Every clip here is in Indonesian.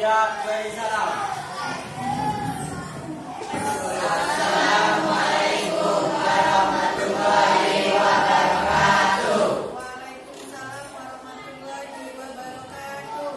Siap, beri salam. Assalamualaikum warahmatullahi wabarakatuh. Waalaikumsalam warahmatullahi wabarakatuh.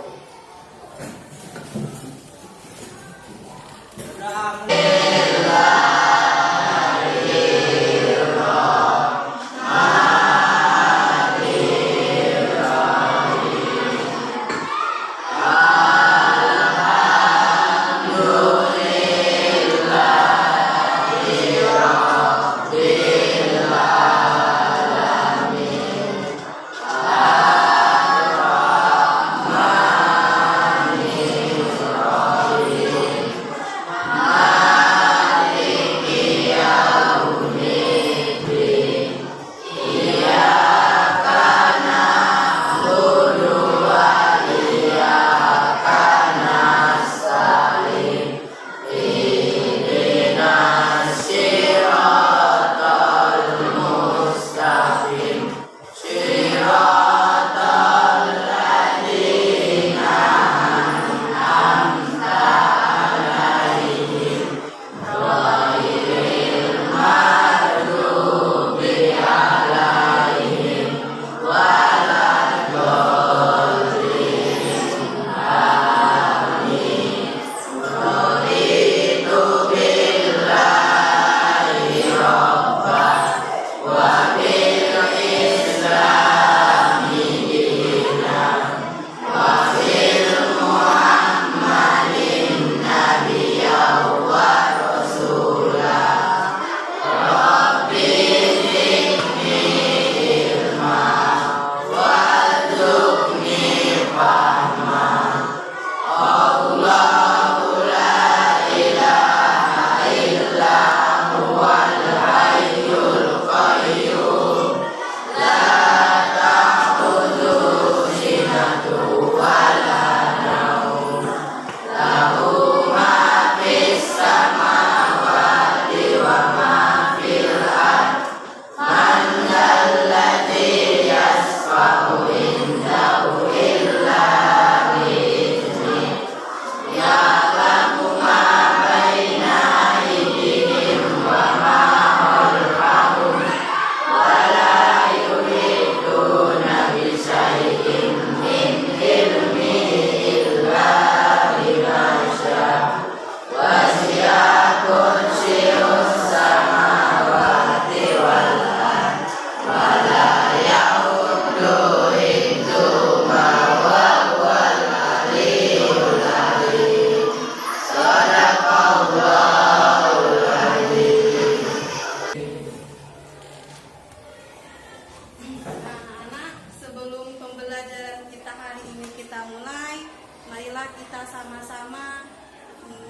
Marilah kita sama-sama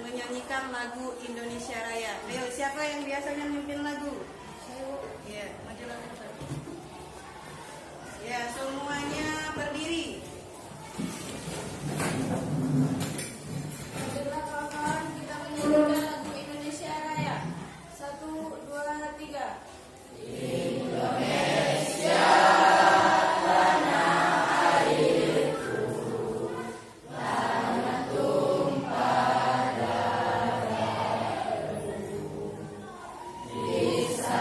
menyanyikan lagu Indonesia Raya. Ayo, siapa yang biasanya memimpin lagu? Ya, majulah. Ya, semuanya berdiri. Marilah kawan-kawan kita menyanyikan lagu Indonesia Raya. 1, 2, 3. Indonesia. Bisa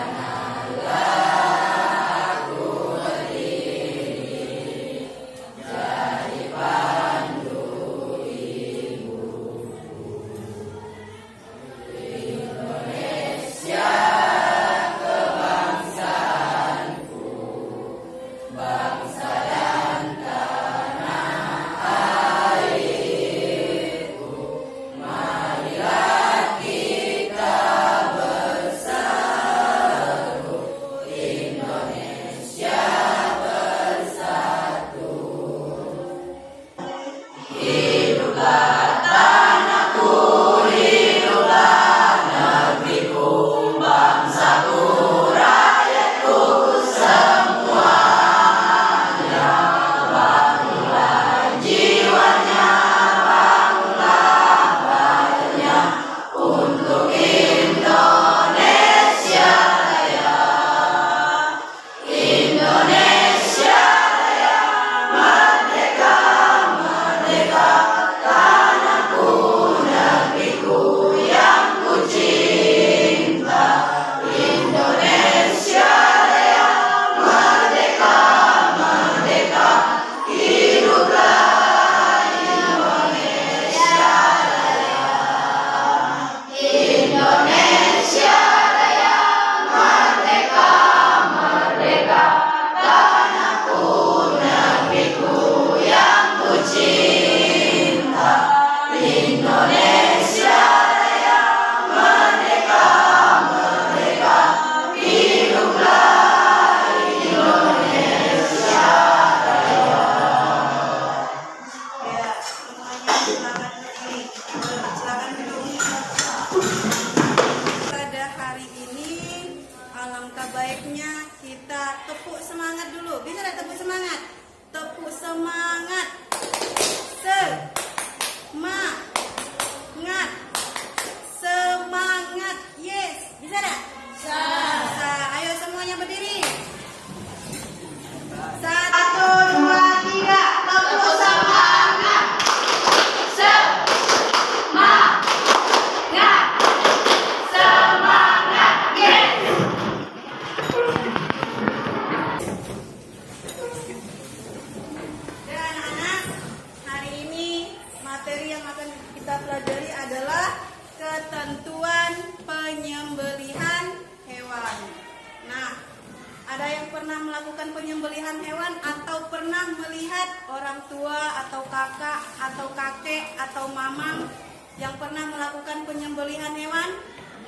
semuanya kita tepuk semangat dulu. Bisa tidak tepuk semangat? Tepuk semangat. Semangat. Semangat. Yes. Bisa tidak? Bisa. Ayo semuanya berdiri. 1, 2, 3. Tepuk semangat. Semangat. Semangat. Yes. Dan anak-anak, hari ini materi yang akan kita pelajari adalah ketentuan penyembelihan hewan. Nah, ada yang pernah melakukan penyembelihan hewan atau pernah melihat orang tua atau kakak atau kakek atau mamang yang pernah melakukan penyembelihan hewan?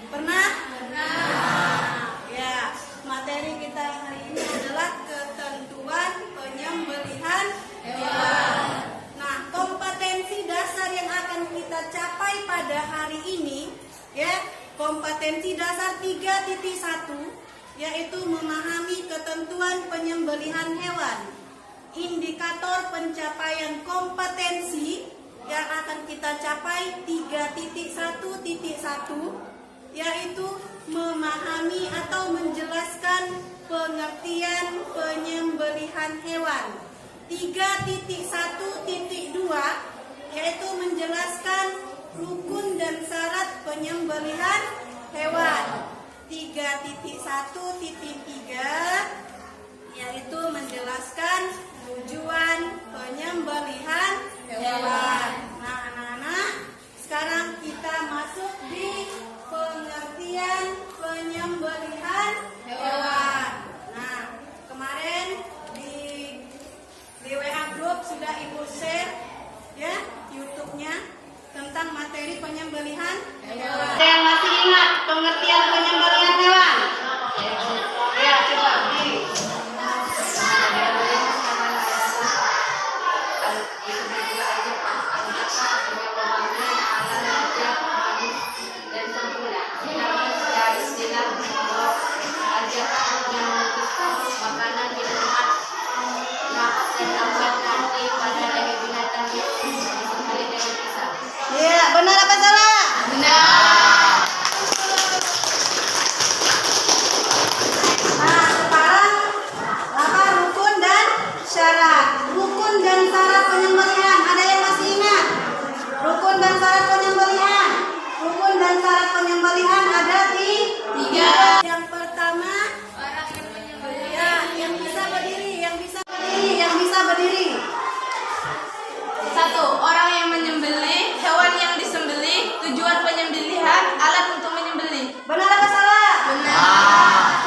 Pernah? Pernah. Ya, materi kita hari ini adalah ketentuan penyembelihan hewan. Nah, kompetensi dasar yang akan kita capai pada hari ini, ya, kompetensi dasar 3.1, yaitu memahami ketentuan penyembelihan hewan. Indikator pencapaian kompetensi yang akan kita capai 3.1.1, yaitu memahami atau menjelaskan pengertian penyembelihan hewan. 3.1.2 yaitu menjelaskan rukun dan syarat penyembelihan hewan. 3.1.3 yaitu menjelaskan tujuan penyembelihan hewan. Nah, anak-anak, sekarang kita masuk di pengertian penyembelihan hewan. Nah, kemarin di WA group sudah Ibu share ya YouTube-nya tentang materi penyembelihan hewan. Ada yang masih ingat pengertian penyembelihan hewan? Ya, coba berdiri. Ya, benar apa salah? Benar. Nah, sekarang apa rukun dan syarat? Rukun dan syarat penyembelihan. Ada yang masih ingat? Rukun dan syarat penyembelihan. Rukun dan syarat penyembelihan ada di 3. Yang pertama, orang yang menyembelih. Ya, yang bisa berdiri, yang bisa berdiri, yang bisa berdiri. 1. Orang yang menyembelih, hewan yang disembelih, tujuan penyembelihan, alat untuk menyembelih. Benar apa salah? Benar.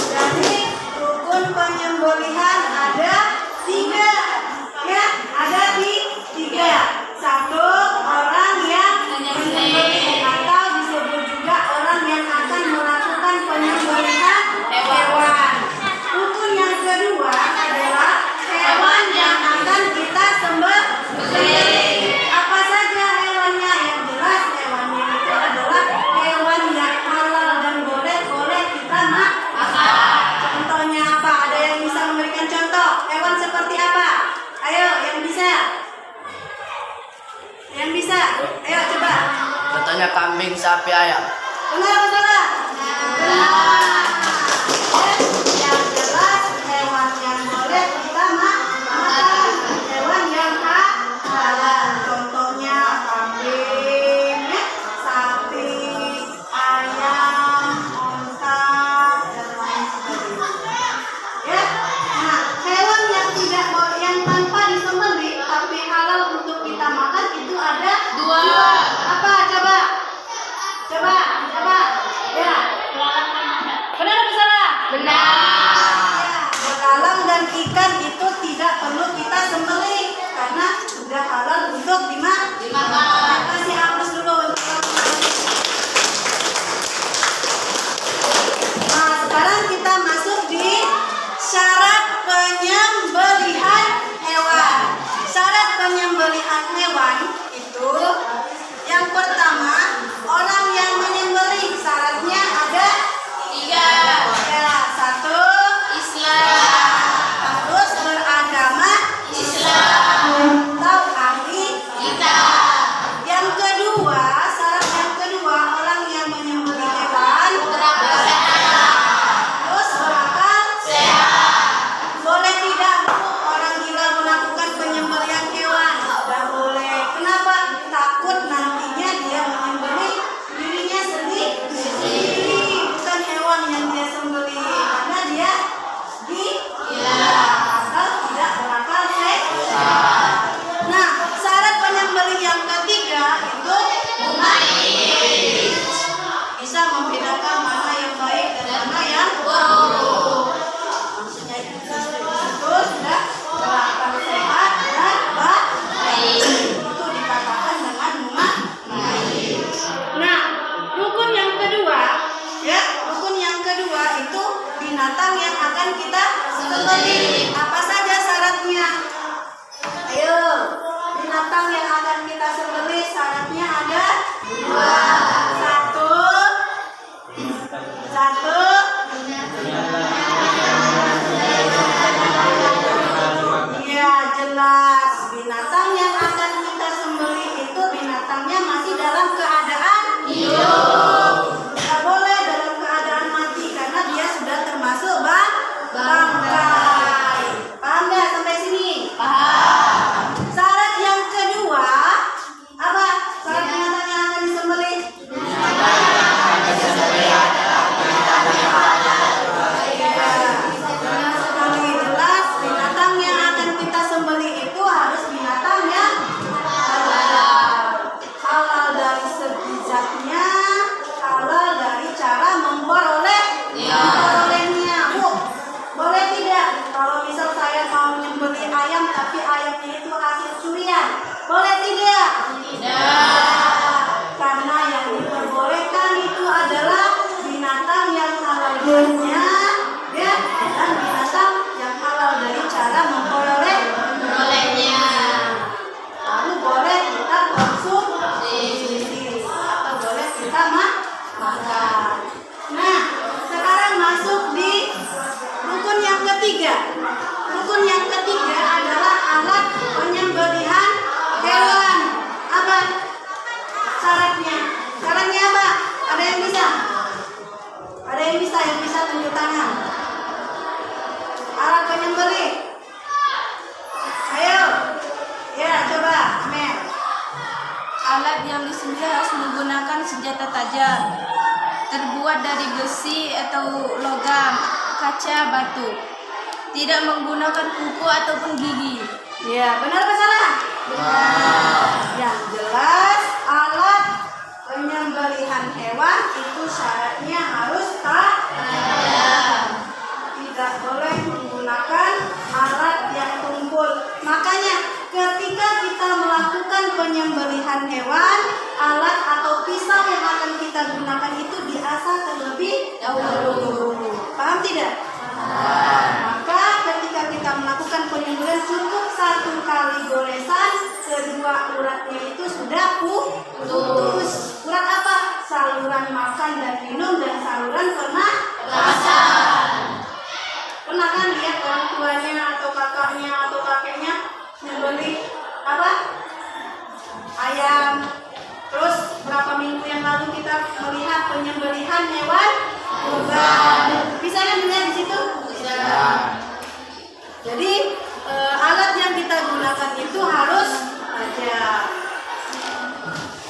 Jadi rukun penyembelihan ada 3, ya, ada di 3. 1, orang yang menyembelih atau disebut juga orang yang akan melakukan penyembelihan hewan. Rukun yang kedua adalah hewan yang akan kita sembelih. Apa saja hewannya? Yang jelas hewannya itu adalah hewan yang halal dan boleh kita makan. Contohnya apa? Ada yang bisa memberikan contoh? Hewan seperti apa? Ayo, yang bisa. Yang bisa. Ayo coba. Contohnya kambing, sapi, ayam. Benar apa salah? Benar. Yang jelas hewan yang boleh kita makan. Hewan yang halal. Contohnya kambing, ya, sapi, ayam, onta, dan lain sebagainya. Ya. Nah, hewan yang tidak boleh, yang tanpa disembelih tapi halal untuk kita makan itu ada 2. Apa? Coba. Ya. Benar apa salah? Benar. Ya, belalang dan ikan itu tidak perlu kita sembelih karena sudah halal untuk dimakan. Kasih hapus dulu untuk Nah, sekarang kita masuk di syarat penyembelihan hewan. Syarat penyembelihan hewan itu yang pertama, orang yang menyembelih syaratnya ada binatang yang akan kita sembelih. Apa saja syaratnya? Ayo, binatang yang akan kita sembelih syaratnya ada 2. Satu. Ya, jelas. Binatang yang akan kita sembelih itu binatangnya masih dalam keadaan hidup. Tidak boleh dalam keadaan mati karena dia sudah termasuk bangkai. Paham nggak sampai sini? Paham. Syarat yang kedua apa? Syarat binatang yang akan disembelih? Boleh tidak? Tidak. Karena yang diperbolehkan itu adalah binatang yang halal darinya, ya, dan binatang yang halal dari cara memperolehnya. Lalu boleh kita konsumsi atau boleh kita makan. Nah, sekarang masuk di rukun yang ketiga. Rukun yang ketiga adalah alat penyembelihan hewan. Apa syaratnya? Syaratnya apa? Ada yang bisa? Ada yang bisa tunjuk tangan. Alat penyembelih. Ayo. Ya, coba. Amin. Alat yang disembelih harus menggunakan senjata tajam, terbuat dari besi atau logam, kaca, batu. Tidak menggunakan kuku ataupun gigi. Ya, benar apa salah? Benar. Yang jelas alat penyembelihan hewan itu syaratnya harus tajam. Tidak boleh menggunakan alat yang tumpul. Makanya ketika kita melakukan penyembelihan hewan, alat atau pisau yang akan kita gunakan itu diasah terlebih dahulu. Paham tidak? Maka ketika kita melakukan penyembelihan cukup 1 kali goresan, kedua uratnya itu sudah putus. Urat apa? Saluran makan dan minum dan saluran pernapasan. Pernah kan lihat orang tuanya atau kakaknya atau kakeknya nyembelih apa? Ayam. Terus berapa minggu yang lalu kita melihat penyembelihan hewan kurban. Bisa kan dilihat di situ? Bisa. Jadi alat yang kita gunakan itu harus tajam.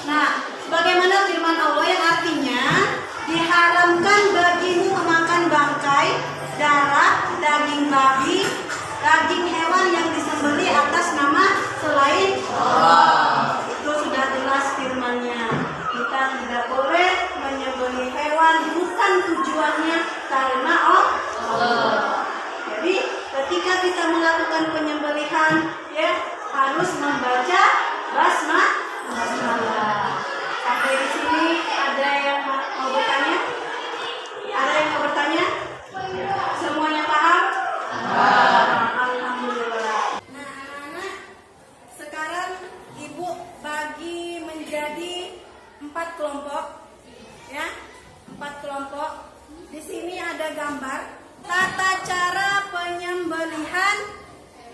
Nah, bagaimana firman Allah yang artinya diharamkan bagimu memakan bangkai, darah, daging babi, daging hewan yang disembelih atas nama selain Allah. Itu sudah jelas firman-Nya. Kita tidak boleh menyembelih hewan bukan tujuannya karena Allah. Jadi ketika kita melakukan penyembelihan, ya harus membaca basmalah. Sampai di sini ada yang mau bertanya? Ada yang mau bertanya? Semuanya paham? Alhamdulillah. Nah, anak-anak, sekarang Ibu bagi menjadi 4 kelompok, ya, 4 kelompok. Di sini ada gambar tata cara penyembelihan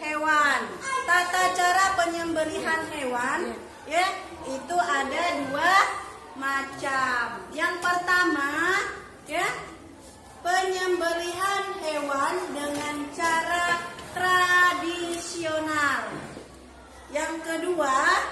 hewan. Tata cara penyembelihan hewan, ya, itu ada 2 macam. Yang pertama, ya, penyembelihan hewan dengan cara tradisional. Yang kedua,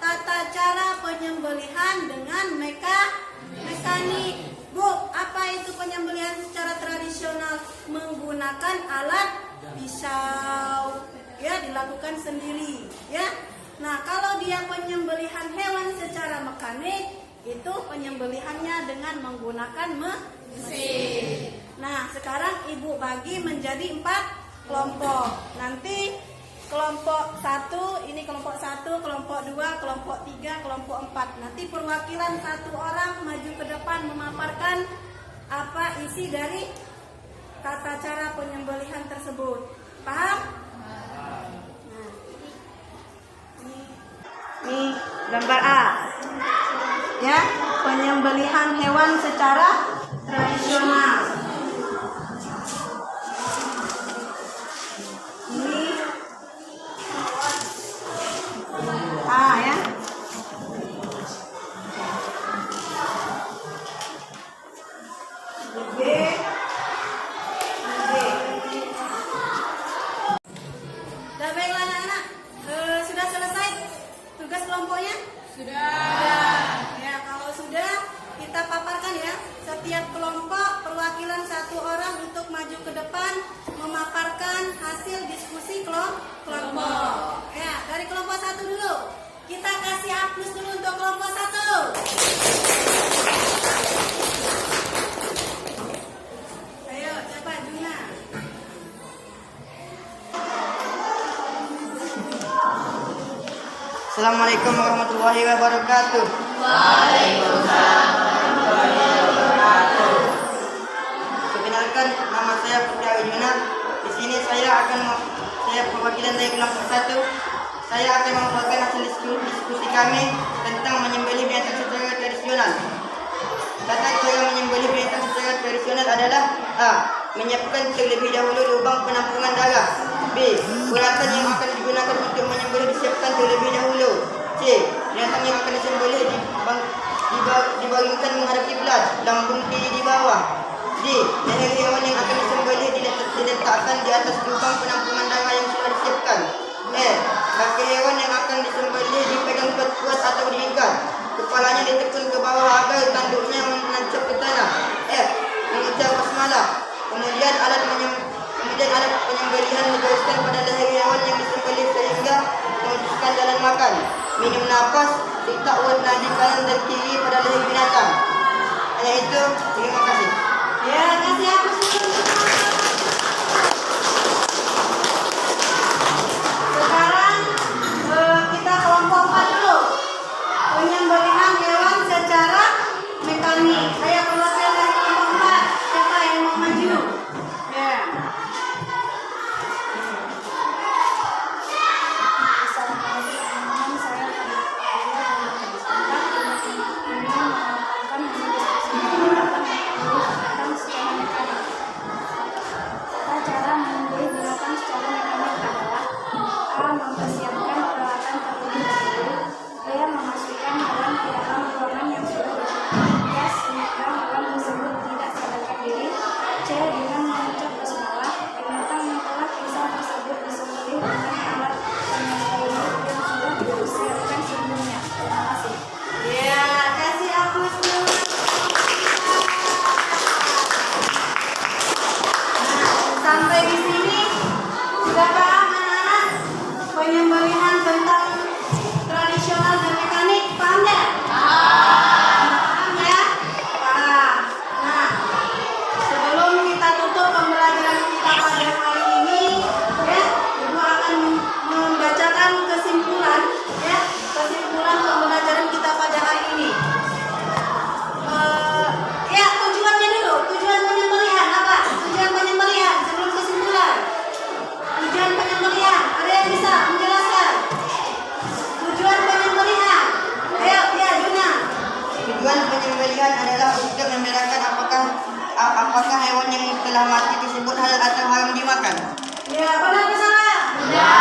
tata cara penyembelihan dengan mekanik. Bu, apa itu penyembelihan secara tradisional? Menggunakan alat pisau, ya, dilakukan sendiri, ya. Nah, kalau dia penyembelihan hewan secara mekanik, itu penyembelihannya dengan menggunakan mesin. Nah, sekarang Ibu bagi menjadi 4 kelompok. Nanti kelompok 1, ini kelompok 1, kelompok 2, kelompok 3, kelompok 4. Nanti perwakilan 1 orang maju ke depan memaparkan apa isi dari tata cara penyembelihan tersebut. Paham? Nah, ini gambar A. Ya, penyembelihan hewan secara tradisional. Ini A ya. B. Dah baiklah anak-anak. Sudah selesai tugas kelompoknya? Sudah. Ya, kalau sudah kita paparkan ya. Setiap kelompok perwakilan satu orang untuk maju ke depan memaparkan hasil diskusi kelompok. Ya, dari kelompok satu dulu. Kita kasih aplaus dulu untuk kelompok satu. Ayo, siapa? Juna. Assalamualaikum warahmatullahi wabarakatuh. Perkenalkan, nama saya Putri Awijuna. Di sini saya perwakilan dari kelompok 1. Saya akan memaparkan hasil diskusi kami tentang menyembelih binatang secara tradisional. Tata cara menyembelih binatang secara tradisional adalah A. Menyiapkan terlebih dahulu lubang penampungan darah. B. Peralatan yang akan digunakan untuk menyembelih disiapkan terlebih dahulu. C. Binatang yang akan disembelih dibaringkan menghadap kiblat, lambung kiri di bawah. D. Leher hewan yang akan disembelih diletakkan di atas lubang penampungan darah yang sudah disiapkan. E. Kaki hewan yang akan disembelih dipegang kuat-kuat atau diikat. Kepalanya ditekun ke bawah agar tanduknya menancap ke tanah. F. Mengucap basmalah. Kemudian alat penyembelihan digariskan pada leher hewan yang disembelih sehingga memutuskan jalan makan, minum nafas, serta urat nadi kanan dan kiri pada leher binatang. Hanya itu, terima kasih. Ya, kasih aplaus dulu. Sekarang kita kelompok 4 dulu. Penyembelihan hewan secara mekanik. Ayo perwakilan dari kelompok 4. Siapa yang mau maju? Ya. Cara menyembelih binatang secara mekanik adalah A. Mempersiapkan peralatan terlebih dahulu. B. Memasukkan hewan ke dalam ruangan yang sudah dihias sehingga hewan tersebut tidak sadarkan diri. C. Dengan mengucap basmalah, binatang yang telah pisah tersebut disembelih dengan alat penyembelihan yang sudah disiapkan sebelumnya. Terima kasih. Ya, kasih aplaus dulu. Sampai di sini sudah paham anak-anak penyembelihan tentang tradisional dan mekanik, paham ya? Paham ya? Paham. Nah, sebelum kita tutup pembelajaran kita pada hari ini, ya, Ibu akan membacakan kesimpulan, ya, kesimpulan pembelajaran kita pada hari ini. Ya, tujuannya dulu, tujuan penyembelihan apa? Tujuan penyembelihan sebelum kesimpulan. Tujuan penyembelihan, ada yang bisa menjelaskan? Tujuan penyembelihan. Ayo, ya, Juna. Tujuan penyembelihan adalah untuk membedakan apakah hewan yang telah mati tersebut halal atau haram dimakan. Ya, benar atau salah? Ya.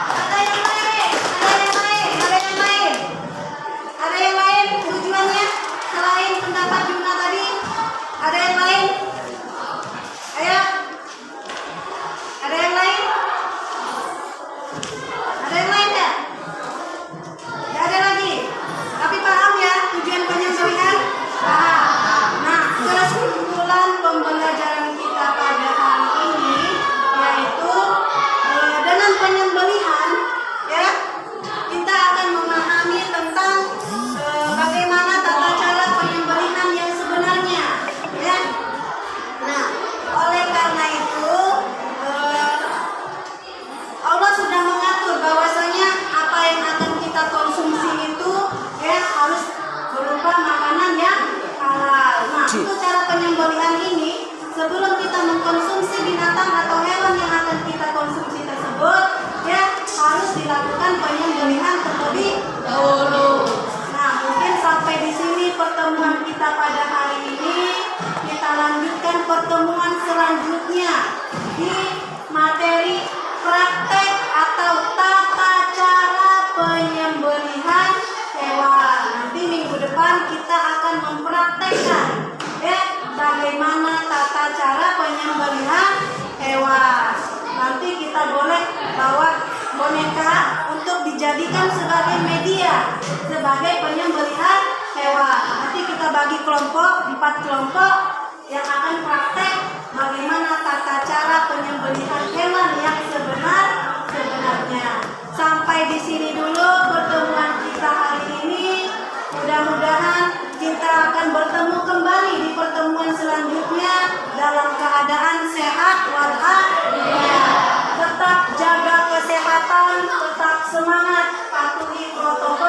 Ada yang lain? Ada yang lain? Ada yang lain? Ada yang lain tujuannya selain pendapat Juna tadi? Ada yang lain? Ayo. Ada yang lain? Ada yang lain ya? Tidak ada lagi. Tapi paham ya tujuan penyembelihan? Paham. Nah, kesimpulan pembelajaran kita pada hari ini yaitu dengan penyembelihan pertemuan kita pada hari ini, kita lanjutkan pertemuan selanjutnya di materi praktek atau tata cara penyembelihan hewan. Nanti minggu depan kita akan mempraktekkan bagaimana tata cara penyembelihan hewan. Nanti kita boleh bawa boneka untuk dijadikan sebagai media, sebagai penyembelihan hewan. Nanti kita bagi kelompok, 4 kelompok yang akan praktek bagaimana tata cara penyembelihan hewan yang sebenarnya. Sampai di sini dulu pertemuan kita hari ini. Mudah-mudahan kita akan bertemu kembali di pertemuan selanjutnya dalam keadaan sehat walafiat. Tetap jaga kesehatan, tetap semangat, patuhi protokol